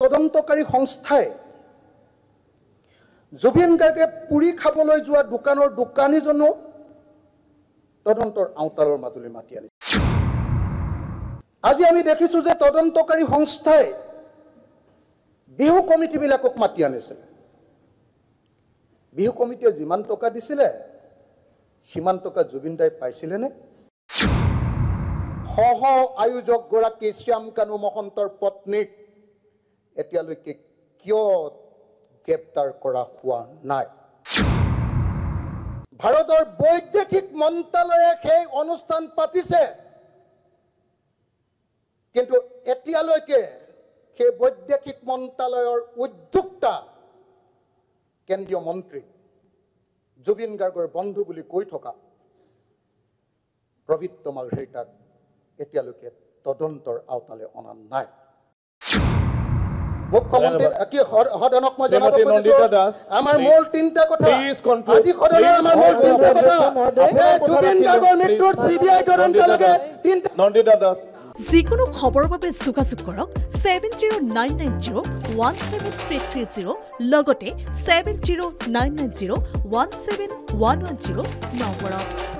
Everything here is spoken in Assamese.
তদন্তকাৰী সংস্থাই জুবিন গাৰ্গে পুৰি খাবলৈ যোৱা দোকানৰ দোকানীজনো তদন্তৰ আওতালৰ মাজলৈ মাতি আনিছে আজি আমি দেখিছো যে তদন্তকাৰী সংস্থাই বিহু কমিটিবিলাকক মাতি আনিছিল বিহু কমিটিয়ে যিমান টকা দিছিলে সিমান টকা জুবিন দাই পাইছিলে নে সহ আয়োজক গৰাকী শ্যাম কানু মহন্তৰ পত্নীক এতিয়ালৈকে কিয় গ্ৰেপ্তাৰ কৰা হোৱা নাই ভাৰতৰ বৈদেশিক মন্ত্ৰালয়ে সেই অনুষ্ঠান পাতিছে কিন্তু এতিয়ালৈকে সেই বৈদেশিক মন্ত্ৰালয়ৰ উদ্যোক্তা কেন্দ্ৰীয় মন্ত্ৰী জুবিন গাৰ্গৰ বন্ধু বুলি কৈ থকা প্ৰবীত্ৰ মাৰ্ঘেৰিটাক এতিয়ালৈকে তদন্তৰ আওতালৈ অনা নাই মুখ্যমন্ত্ৰী কি সদনক মই জনাব খুজিছো আমাৰ মূল তিনিটা কথা আজি সদনৰ আমাৰ মূল তিনিটা কথা জুবিন গাৰ্গৰ মৃত্যুৰ সিবিআই তদন্ত লাগে নন্দিতা দাস যিকোনো খবৰৰ বাবে যোগাযোগ কৰক 7099017330 লগতে 7099017110 নম্বৰত